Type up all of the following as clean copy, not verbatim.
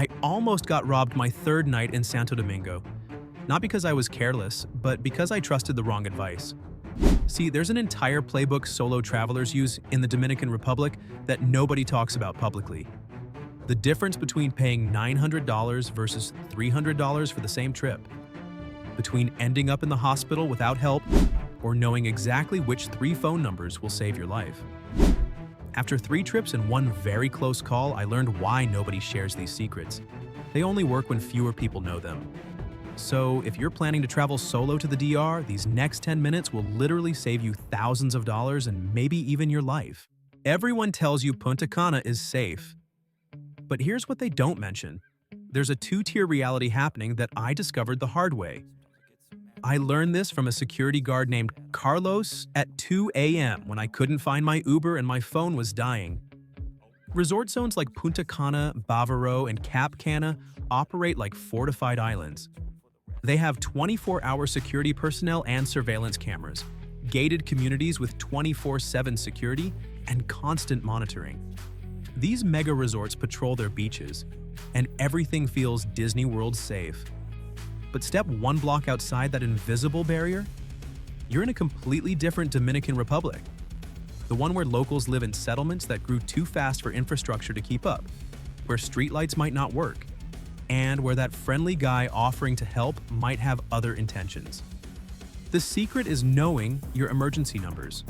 I almost got robbed my third night in Santo Domingo. Not because I was careless, but because I trusted the wrong advice. See, there's an entire playbook solo travelers use in the Dominican Republic that nobody talks about publicly. The difference between paying $900 versus $300 for the same trip. Between ending up in the hospital without help or knowing exactly which 3 phone numbers will save your life. After 3 trips and 1 very close call, I learned why nobody shares these secrets. They only work when fewer people know them. So if you're planning to travel solo to the DR, these next 10 minutes will literally save you thousands of dollars and maybe even your life. Everyone tells you Punta Cana is safe. But here's what they don't mention. There's a 2-tier reality happening that I discovered the hard way. I learned this from a security guard named Carlos at 2 a.m. when I couldn't find my Uber and my phone was dying. Resort zones like Punta Cana, Bavaro, and Cap Cana operate like fortified islands. They have 24-hour security personnel and surveillance cameras, gated communities with 24/7 security, and constant monitoring. These mega resorts patrol their beaches, and everything feels Disney World safe. But step 1 block outside that invisible barrier, you're in a completely different Dominican Republic. The one where locals live in settlements that grew too fast for infrastructure to keep up, where streetlights might not work, and where that friendly guy offering to help might have other intentions. The secret is knowing your emergency numbers.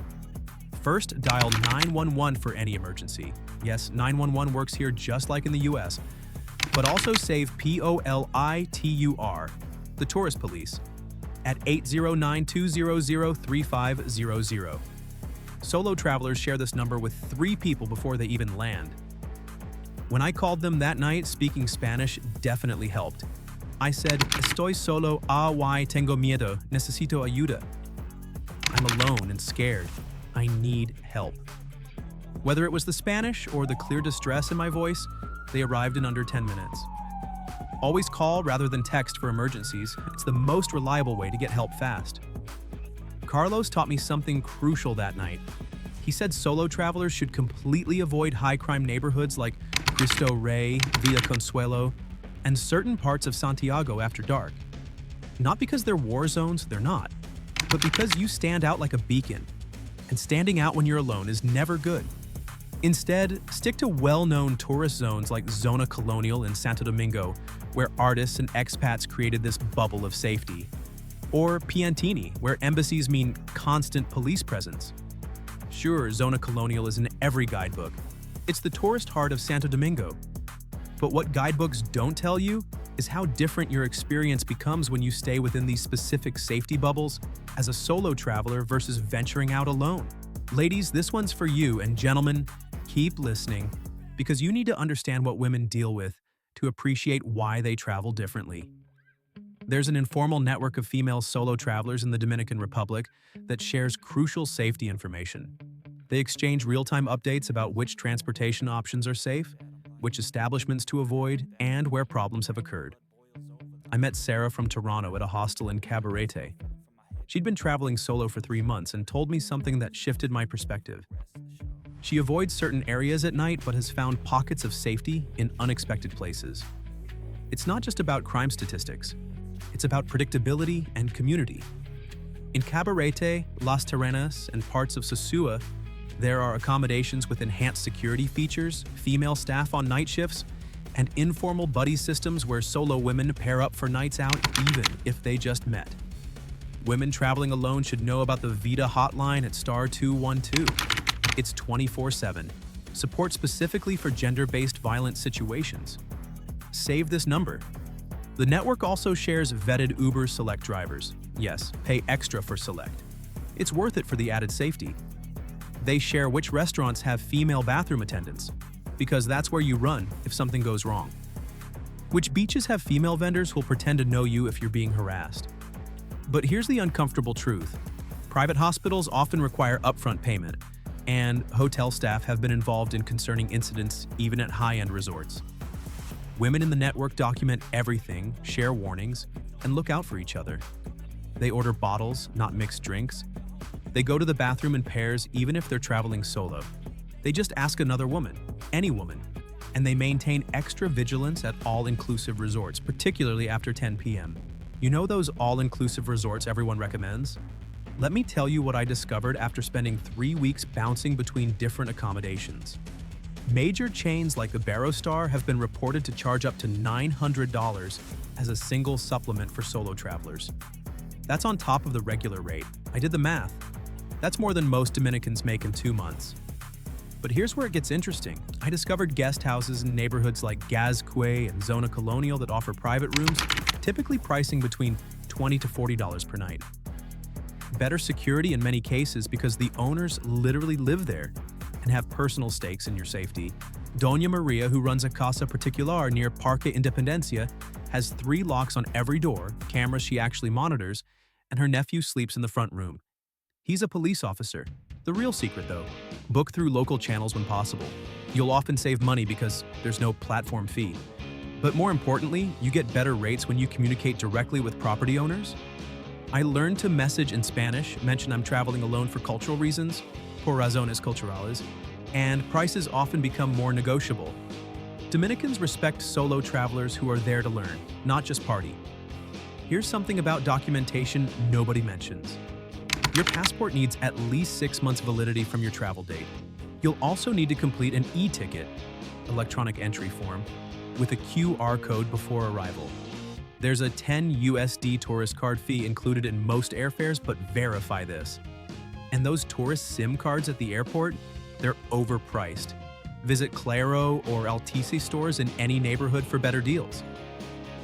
First, dial 911 for any emergency. Yes, 911 works here just like in the US, but also save POLITUR, the tourist police, at 809-200-3500. Solo travelers share this number with 3 people before they even land. When I called them that night, speaking Spanish definitely helped. I said, "Estoy solo, tengo miedo, necesito ayuda." I'm alone and scared. I need help. Whether it was the Spanish or the clear distress in my voice, they arrived in under 10 minutes. Always call rather than text for emergencies. It's the most reliable way to get help fast. Carlos taught me something crucial that night. He said solo travelers should completely avoid high-crime neighborhoods like Cristo Rey, Villa Consuelo, and certain parts of Santiago after dark. Not because they're war zones, they're not, but because you stand out like a beacon, and standing out when you're alone is never good. Instead, stick to well-known tourist zones like Zona Colonial in Santo Domingo, where artists and expats created this bubble of safety. Or Piantini, where embassies mean constant police presence. Sure, Zona Colonial is in every guidebook. It's the tourist heart of Santo Domingo. But what guidebooks don't tell you is how different your experience becomes when you stay within these specific safety bubbles as a solo traveler versus venturing out alone. Ladies, this one's for you, and gentlemen, keep listening, because you need to understand what women deal with to appreciate why they travel differently. There's an informal network of female solo travelers in the Dominican Republic that shares crucial safety information. They exchange real-time updates about which transportation options are safe, which establishments to avoid, and where problems have occurred. I met Sarah from Toronto at a hostel in Cabarete. She'd been traveling solo for 3 months and told me something that shifted my perspective. She avoids certain areas at night but has found pockets of safety in unexpected places. It's not just about crime statistics. It's about predictability and community. In Cabarete, Las Terrenas, and parts of Sosua, there are accommodations with enhanced security features, female staff on night shifts, and informal buddy systems where solo women pair up for nights out even if they just met. Women traveling alone should know about the VIDA hotline at *212. It's 24/7. Support specifically for gender-based violent situations. Save this number. The network also shares vetted Uber Select drivers. Yes, pay extra for Select. It's worth it for the added safety. They share which restaurants have female bathroom attendants, because that's where you run if something goes wrong. Which beaches have female vendors who'll pretend to know you if you're being harassed. But here's the uncomfortable truth. Private hospitals often require upfront payment, and hotel staff have been involved in concerning incidents even at high-end resorts. Women in the network document everything, share warnings, and look out for each other. They order bottles, not mixed drinks. They go to the bathroom in pairs even if they're traveling solo. They just ask another woman, any woman, And they maintain extra vigilance at all-inclusive resorts, particularly after 10 p.m. You know those all-inclusive resorts everyone recommends? Let me tell you what I discovered after spending 3 weeks bouncing between different accommodations. Major chains like the Barostar have been reported to charge up to $900 as a single supplement for solo travelers. That's on top of the regular rate. I did the math. That's more than most Dominicans make in 2 months. But here's where it gets interesting. I discovered guest houses in neighborhoods like Gascue and Zona Colonial that offer private rooms, typically pricing between $20 to $40 per night. Better security in many cases because the owners literally live there and have personal stakes in your safety. Doña Maria, who runs a Casa Particular near Parque Independencia, has 3 locks on every door, cameras she actually monitors, and her nephew sleeps in the front room. He's a police officer. The real secret, though, book through local channels when possible. You'll often save money because there's no platform fee. But more importantly, you get better rates when you communicate directly with property owners. I learned to message in Spanish, mention I'm traveling alone for cultural reasons, por razones culturales, and prices often become more negotiable. Dominicans respect solo travelers who are there to learn, not just party. Here's something about documentation nobody mentions. Your passport needs at least 6 months validity from your travel date. You'll also need to complete an e-ticket, electronic entry form, with a QR code before arrival. There's a 10 USD tourist card fee included in most airfares, but verify this. And those tourist SIM cards at the airport, they're overpriced. Visit Claro or Altice stores in any neighborhood for better deals.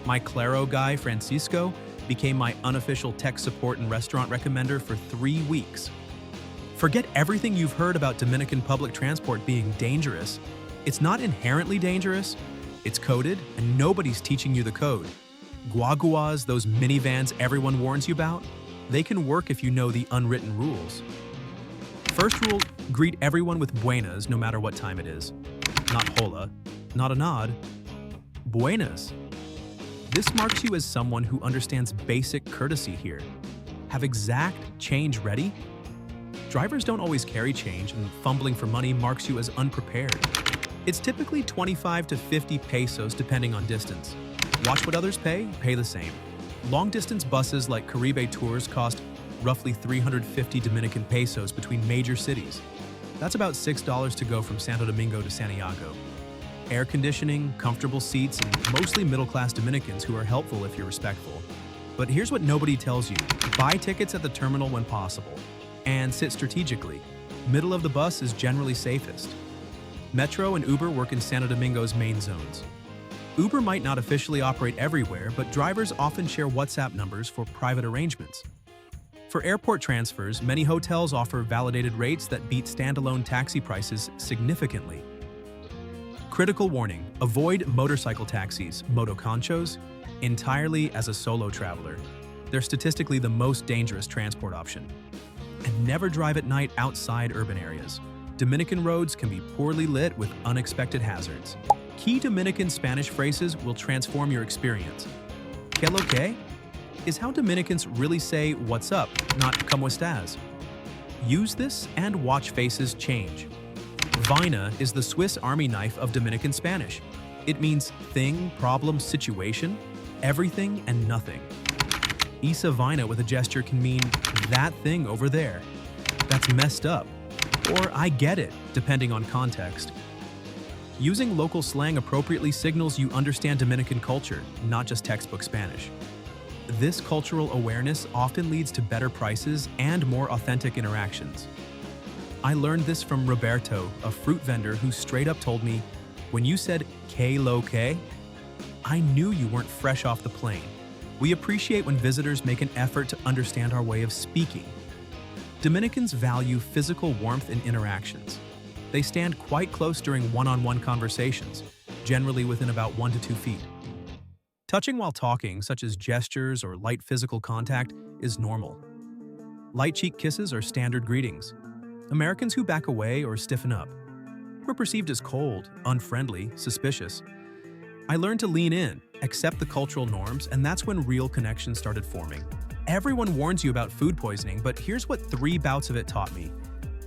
My Claro guy, Francisco, became my unofficial tech support and restaurant recommender for 3 weeks. Forget everything you've heard about Dominican public transport being dangerous. It's not inherently dangerous. It's coded, and nobody's teaching you the code. Guaguas, those minivans everyone warns you about, they can work if you know the unwritten rules. First rule, greet everyone with buenas no matter what time it is. Not hola, not a nod, buenas. This marks you as someone who understands basic courtesy here. Have exact change ready? Drivers don't always carry change, and fumbling for money marks you as unprepared. It's typically 25 to 50 pesos depending on distance. Watch what others pay the same. Long-distance buses like Caribe Tours cost roughly 350 Dominican pesos between major cities. That's about $6 to go from Santo Domingo to Santiago. Air conditioning, comfortable seats, and mostly middle-class Dominicans who are helpful if you're respectful. But here's what nobody tells you. Buy tickets at the terminal when possible. And sit strategically. Middle of the bus is generally safest. Metro and Uber work in Santo Domingo's main zones. Uber might not officially operate everywhere, but drivers often share WhatsApp numbers for private arrangements. For airport transfers, many hotels offer validated rates that beat standalone taxi prices significantly. Critical warning: avoid motorcycle taxis, motoconchos, entirely as a solo traveler. They're statistically the most dangerous transport option. And never drive at night outside urban areas. Dominican roads can be poorly lit with unexpected hazards. Key Dominican Spanish phrases will transform your experience. ¿Qué lo que? Is how Dominicans really say "what's up," not "cómo estás." Use this and watch faces change. VIDA is the Swiss Army knife of Dominican Spanish. It means thing, problem, situation, everything and nothing. Isa vaina with a gesture can mean that thing over there. That's messed up. Or I get it, depending on context. Using local slang appropriately signals you understand Dominican culture, not just textbook Spanish. This cultural awareness often leads to better prices and more authentic interactions. I learned this from Roberto, a fruit vendor who straight up told me, "When you said que lo que, I knew you weren't fresh off the plane." We appreciate when visitors make an effort to understand our way of speaking. Dominicans value physical warmth in interactions. They stand quite close during one-on-one conversations, generally within about 1 to 2 feet. Touching while talking, such as gestures or light physical contact, is normal. Light cheek kisses are standard greetings. Americans who back away or stiffen up were perceived as cold, unfriendly, suspicious. I learned to lean in, accept the cultural norms, and that's when real connections started forming. Everyone warns you about food poisoning, but here's what 3 bouts of it taught me.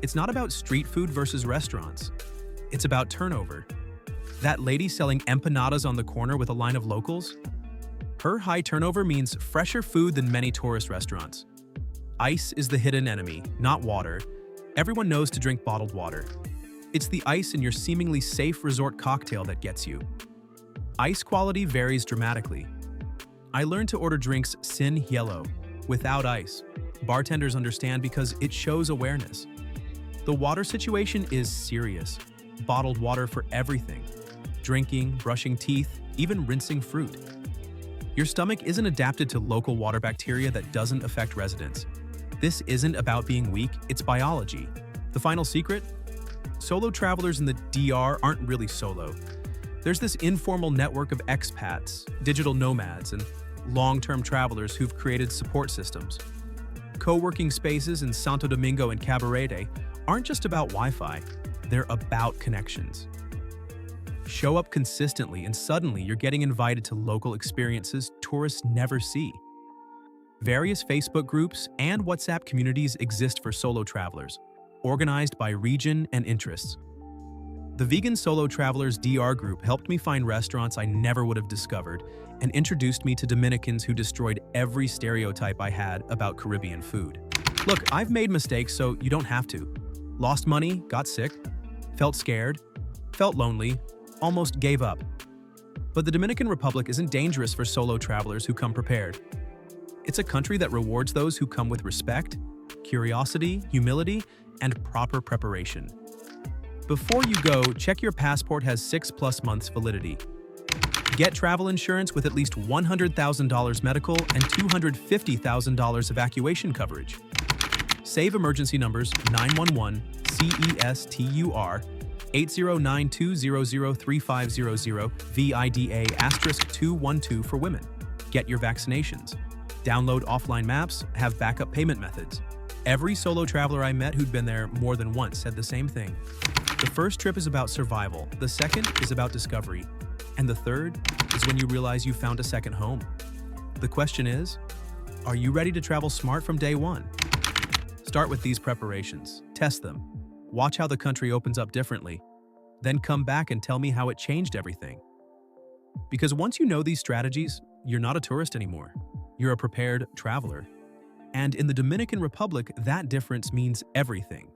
It's not about street food versus restaurants. It's about turnover. That lady selling empanadas on the corner with a line of locals? Her high turnover means fresher food than many tourist restaurants. Ice is the hidden enemy, not water. Everyone knows to drink bottled water. It's the ice in your seemingly safe resort cocktail that gets you. Ice quality varies dramatically. I learned to order drinks sin hielo, without ice. Bartenders understand because it shows awareness. The water situation is serious. Bottled water for everything. Drinking, brushing teeth, even rinsing fruit. Your stomach isn't adapted to local water bacteria that doesn't affect residents. This isn't about being weak, it's biology. The final secret? Solo travelers in the DR aren't really solo. There's this informal network of expats, digital nomads, and long-term travelers who've created support systems. Co-working spaces in Santo Domingo and Cabarete aren't just about Wi-Fi, they're about connections. Show up consistently and suddenly you're getting invited to local experiences tourists never see. Various Facebook groups and WhatsApp communities exist for solo travelers, organized by region and interests. The Vegan Solo Travelers DR group helped me find restaurants I never would have discovered and introduced me to Dominicans who destroyed every stereotype I had about Caribbean food. Look, I've made mistakes, so you don't have to. Lost money, got sick, felt scared, felt lonely, almost gave up. But the Dominican Republic isn't dangerous for solo travelers who come prepared. It's a country that rewards those who come with respect, curiosity, humility, and proper preparation. Before you go, check your passport has 6+ months validity. Get travel insurance with at least $100,000 medical and $250,000 evacuation coverage. Save emergency numbers 911 CESTUR 809-200-3500 VIDA *212 for women. Get your vaccinations. Download offline maps, have backup payment methods. Every solo traveler I met who'd been there more than once said the same thing. The first trip is about survival, the second is about discovery, and the third is when you realize you found a second home. The question is, are you ready to travel smart from day one? Start with these preparations, test them, watch how the country opens up differently, then come back and tell me how it changed everything. Because once you know these strategies, you're not a tourist anymore. You're a prepared traveler. And in the Dominican Republic, that difference means everything.